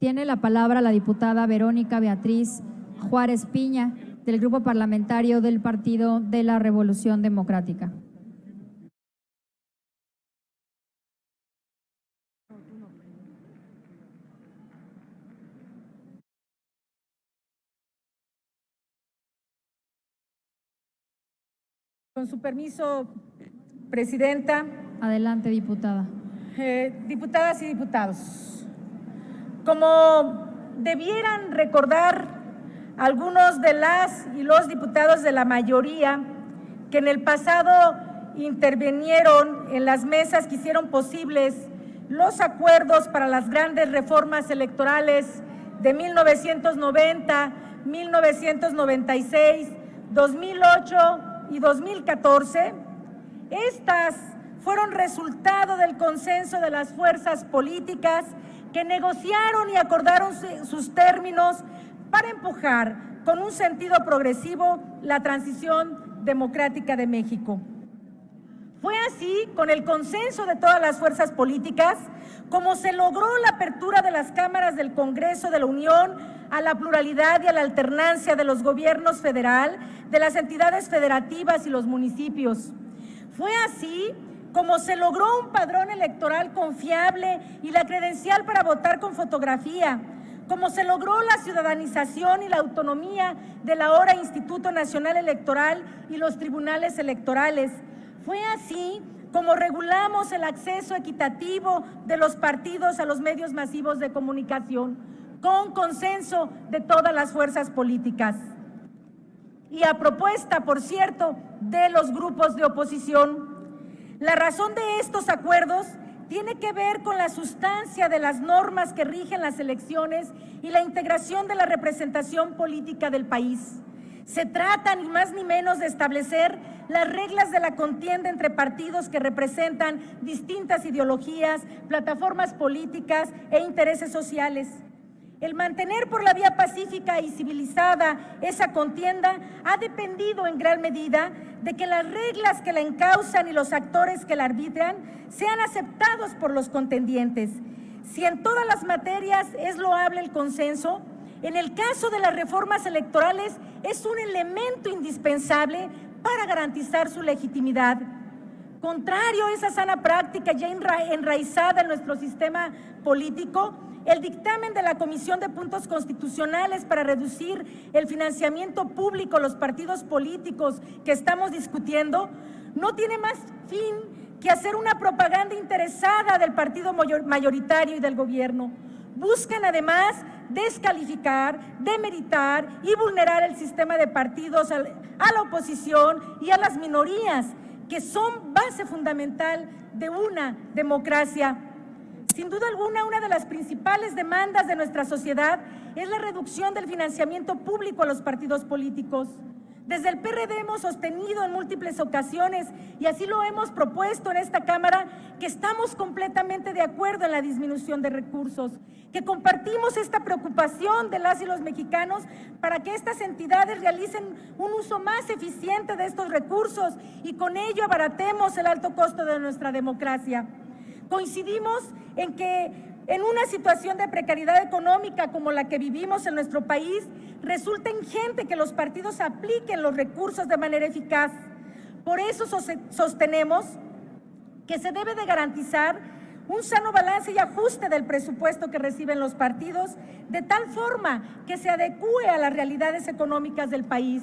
Tiene la palabra la diputada Verónica Beatriz Juárez Piña, del Grupo Parlamentario del Partido de la Revolución Democrática. Con su permiso, Presidenta. Adelante, diputada. Diputadas y diputados, como debieran recordar algunos de las y los diputados de la mayoría que en el pasado intervinieron en las mesas que hicieron posibles los acuerdos para las grandes reformas electorales de 1990, 1996, 2008 y 2014, estas fueron resultado del consenso de las fuerzas políticas que negociaron y acordaron sus términos para empujar con un sentido progresivo la transición democrática de México. Fue así, con el consenso de todas las fuerzas políticas, como se logró la apertura de las cámaras del Congreso de la Unión a la pluralidad y a la alternancia de los gobiernos federal, de las entidades federativas y los municipios. Fue así como se logró un padrón electoral confiable y la credencial para votar con fotografía, como se logró la ciudadanización y la autonomía del ahora Instituto Nacional Electoral y los tribunales electorales. Fue así como regulamos el acceso equitativo de los partidos a los medios masivos de comunicación, con consenso de todas las fuerzas políticas. Y a propuesta, por cierto, de los grupos de oposición. La razón de estos acuerdos tiene que ver con la sustancia de las normas que rigen las elecciones y la integración de la representación política del país. Se trata ni más ni menos de establecer las reglas de la contienda entre partidos que representan distintas ideologías, plataformas políticas e intereses sociales. El mantener por la vía pacífica y civilizada esa contienda ha dependido en gran medida de que las reglas que la encauzan y los actores que la arbitran sean aceptados por los contendientes. Si en todas las materias es loable el consenso, en el caso de las reformas electorales es un elemento indispensable para garantizar su legitimidad. Contrario a esa sana práctica ya enraizada en nuestro sistema político, el dictamen de la Comisión de Puntos Constitucionales para reducir el financiamiento público a los partidos políticos que estamos discutiendo no tiene más fin que hacer una propaganda interesada del partido mayoritario y del gobierno. Buscan además descalificar, demeritar y vulnerar el sistema de partidos a la oposición y a las minorías, que son base fundamental de una democracia. Sin duda alguna, una de las principales demandas de nuestra sociedad es la reducción del financiamiento público a los partidos políticos. Desde el PRD hemos sostenido en múltiples ocasiones, y así lo hemos propuesto en esta Cámara, que estamos completamente de acuerdo en la disminución de recursos, que compartimos esta preocupación de las y los mexicanos para que estas entidades realicen un uso más eficiente de estos recursos y con ello abaratemos el alto costo de nuestra democracia. Coincidimos en que en una situación de precariedad económica como la que vivimos en nuestro país, resulta ingente que los partidos apliquen los recursos de manera eficaz. Por eso sostenemos que se debe de garantizar un sano balance y ajuste del presupuesto que reciben los partidos, de tal forma que se adecúe a las realidades económicas del país.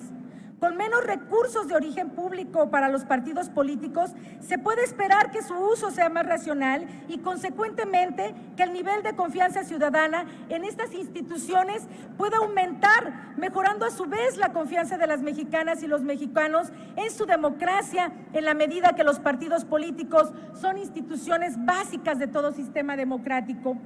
Con menos recursos de origen público para los partidos políticos, se puede esperar que su uso sea más racional y, consecuentemente, que el nivel de confianza ciudadana en estas instituciones pueda aumentar, mejorando a su vez la confianza de las mexicanas y los mexicanos en su democracia, en la medida que los partidos políticos son instituciones básicas de todo sistema democrático.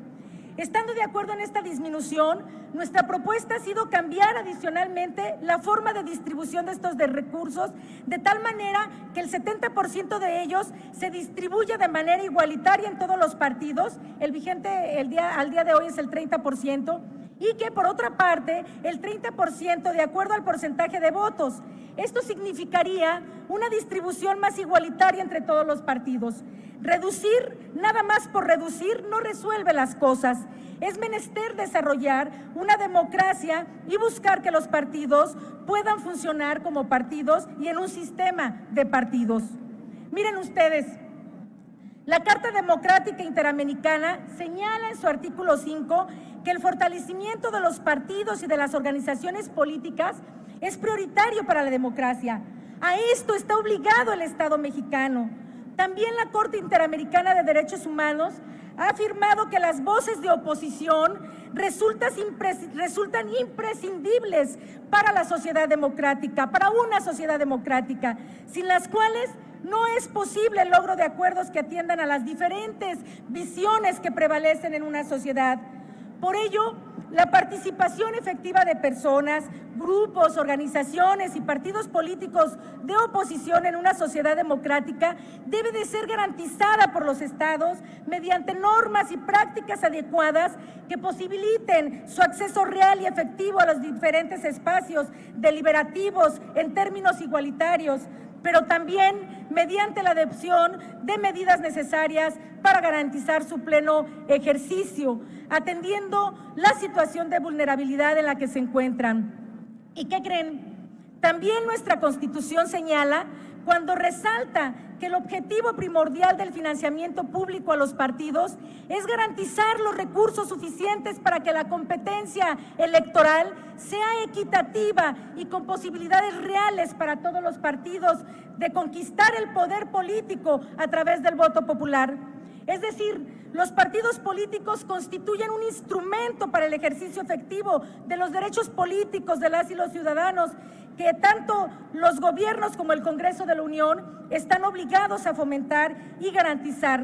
Estando de acuerdo en esta disminución, nuestra propuesta ha sido cambiar adicionalmente la forma de distribución de estos recursos, de tal manera que el 70% de ellos se distribuya de manera igualitaria en todos los partidos. El vigente al día de hoy es el 30%, y que por otra parte el 30% de acuerdo al porcentaje de votos. Esto significaría una distribución más igualitaria entre todos los partidos. Reducir, nada más por reducir, no resuelve las cosas. Es menester desarrollar una democracia y buscar que los partidos puedan funcionar como partidos y en un sistema de partidos. Miren ustedes, la Carta Democrática Interamericana señala en su artículo 5 que el fortalecimiento de los partidos y de las organizaciones políticas es prioritario para la democracia. A esto está obligado el Estado mexicano. También la Corte Interamericana de Derechos Humanos ha afirmado que las voces de oposición resultan imprescindibles para la sociedad democrática, para una sociedad democrática, sin las cuales no es posible el logro de acuerdos que atiendan a las diferentes visiones que prevalecen en una sociedad. Por ello, la participación efectiva de personas, grupos, organizaciones y partidos políticos de oposición en una sociedad democrática debe de ser garantizada por los estados mediante normas y prácticas adecuadas que posibiliten su acceso real y efectivo a los diferentes espacios deliberativos en términos igualitarios, pero también mediante la adopción de medidas necesarias para garantizar su pleno ejercicio, atendiendo la situación de vulnerabilidad en la que se encuentran. ¿Y qué creen? También nuestra Constitución señala cuando resalta que el objetivo primordial del financiamiento público a los partidos es garantizar los recursos suficientes para que la competencia electoral sea equitativa y con posibilidades reales para todos los partidos de conquistar el poder político a través del voto popular. Es decir, los partidos políticos constituyen un instrumento para el ejercicio efectivo de los derechos políticos de las y los ciudadanos que tanto los gobiernos como el Congreso de la Unión están obligados a fomentar y garantizar.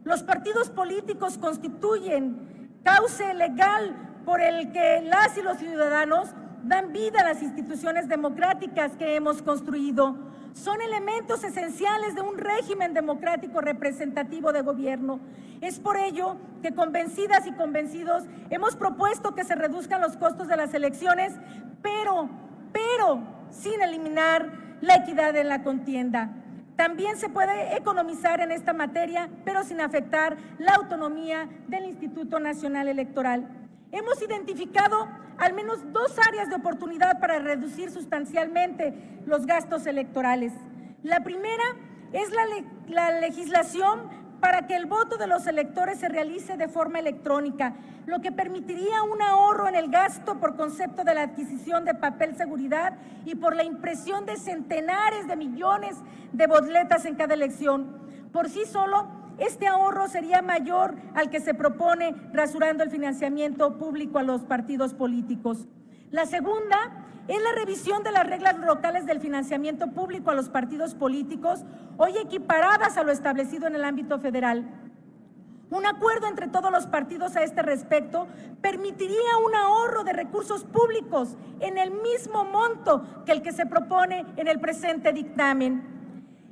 Los partidos políticos constituyen cauce legal por el que las y los ciudadanos dan vida a las instituciones democráticas que hemos construido. Son elementos esenciales de un régimen democrático representativo de gobierno. Es por ello que convencidas y convencidos hemos propuesto que se reduzcan los costos de las elecciones, pero sin eliminar la equidad en la contienda. También se puede economizar en esta materia, pero sin afectar la autonomía del Instituto Nacional Electoral. Hemos identificado al menos dos áreas de oportunidad para reducir sustancialmente los gastos electorales. La primera es la legislación para que el voto de los electores se realice de forma electrónica, lo que permitiría un ahorro en el gasto por concepto de la adquisición de papel seguridad y por la impresión de centenares de millones de boletas en cada elección. Por sí solo, este ahorro sería mayor al que se propone rasurando el financiamiento público a los partidos políticos. La segunda es la revisión de las reglas locales del financiamiento público a los partidos políticos, hoy equiparadas a lo establecido en el ámbito federal. Un acuerdo entre todos los partidos a este respecto permitiría un ahorro de recursos públicos en el mismo monto que el que se propone en el presente dictamen.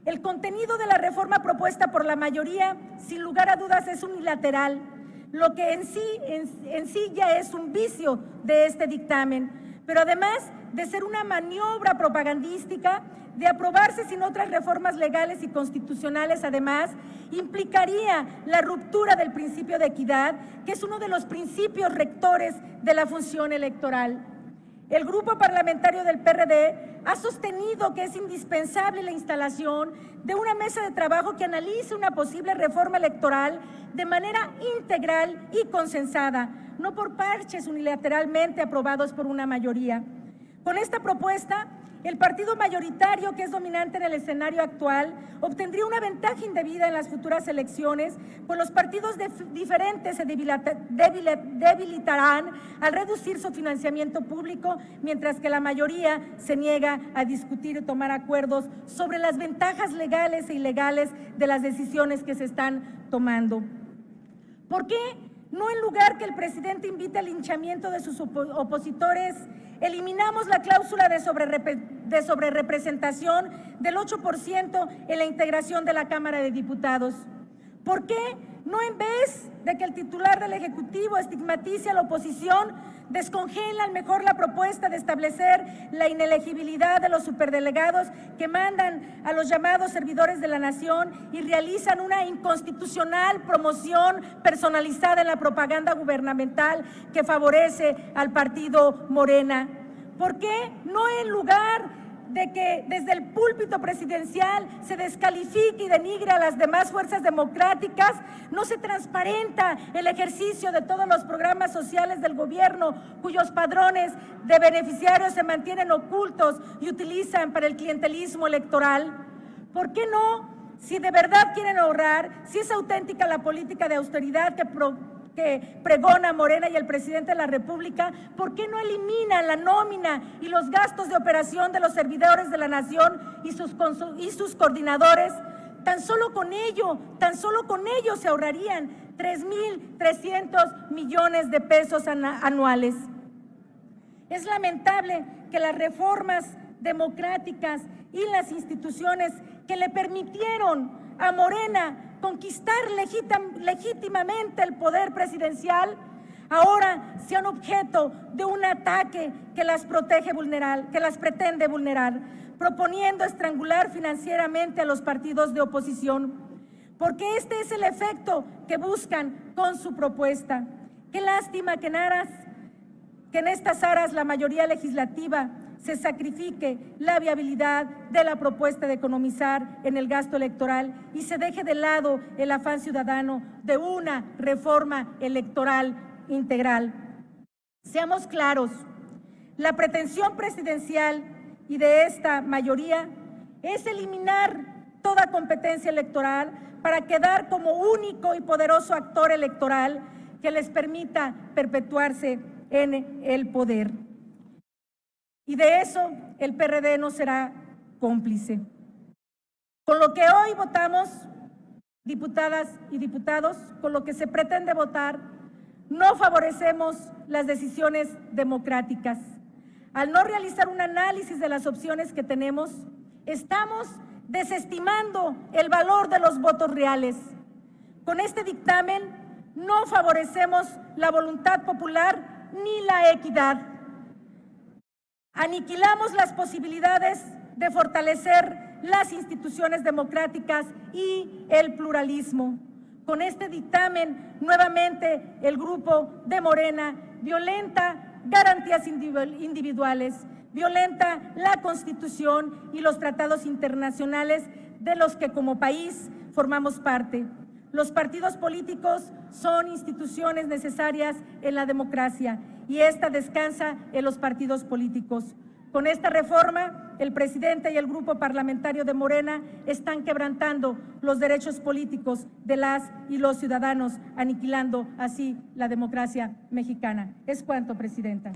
El contenido de la reforma propuesta por la mayoría, sin lugar a dudas, es unilateral, lo que en sí ya es un vicio de este dictamen, pero además de ser una maniobra propagandística, de aprobarse sin otras reformas legales y constitucionales, además, implicaría la ruptura del principio de equidad, que es uno de los principios rectores de la función electoral. El grupo parlamentario del PRD ha sostenido que es indispensable la instalación de una mesa de trabajo que analice una posible reforma electoral de manera integral y consensada, no por parches unilateralmente aprobados por una mayoría. Con esta propuesta, el partido mayoritario, que es dominante en el escenario actual, obtendría una ventaja indebida en las futuras elecciones, pues los partidos diferentes se debilitarán al reducir su financiamiento público, mientras que la mayoría se niega a discutir y tomar acuerdos sobre las ventajas legales e ilegales de las decisiones que se están tomando. ¿Por qué no, en lugar que el presidente invite al linchamiento de sus opositores, eliminamos la cláusula de sobrerepresentación del 8% en la integración de la Cámara de Diputados? ¿Por qué no en vez de que el titular del Ejecutivo estigmatice a la oposición, descongelan mejor la propuesta de establecer la inelegibilidad de los superdelegados que mandan a los llamados servidores de la nación y realizan una inconstitucional promoción personalizada en la propaganda gubernamental que favorece al partido Morena. ¿Por qué no en lugar de que desde el púlpito presidencial se descalifique y denigre a las demás fuerzas democráticas, no se transparenta el ejercicio de todos los programas sociales del gobierno cuyos padrones de beneficiarios se mantienen ocultos y utilizan para el clientelismo electoral? ¿Por qué no? Si de verdad quieren ahorrar, si es auténtica la política de austeridad que pregona Morena y el presidente de la República, ¿por qué no eliminan la nómina y los gastos de operación de los servidores de la nación y sus coordinadores? Tan solo con ello se ahorrarían 3.300 millones de pesos anuales. Es lamentable que las reformas democráticas y las instituciones que le permitieron a Morena conquistar legítimamente el poder presidencial ahora sean objeto de un ataque que las pretende vulnerar, proponiendo estrangular financieramente a los partidos de oposición, porque este es el efecto que buscan con su propuesta. Qué lástima que en estas aras la mayoría legislativa se sacrifique la viabilidad de la propuesta de economizar en el gasto electoral y se deje de lado el afán ciudadano de una reforma electoral integral. Seamos claros, la pretensión presidencial y de esta mayoría es eliminar toda competencia electoral para quedar como único y poderoso actor electoral que les permita perpetuarse en el poder. Y de eso el PRD no será cómplice. Con lo que hoy votamos, diputadas y diputados, con lo que se pretende votar, no favorecemos las decisiones democráticas. Al no realizar un análisis de las opciones que tenemos, estamos desestimando el valor de los votos reales. Con este dictamen no favorecemos la voluntad popular ni la equidad. Aniquilamos las posibilidades de fortalecer las instituciones democráticas y el pluralismo. Con este dictamen, nuevamente, el grupo de Morena violenta garantías individuales, violenta la Constitución y los tratados internacionales de los que como país formamos parte. Los partidos políticos son instituciones necesarias en la democracia y esta descansa en los partidos políticos. Con esta reforma, el presidente y el grupo parlamentario de Morena están quebrantando los derechos políticos de las y los ciudadanos, aniquilando así la democracia mexicana. Es cuanto, presidenta.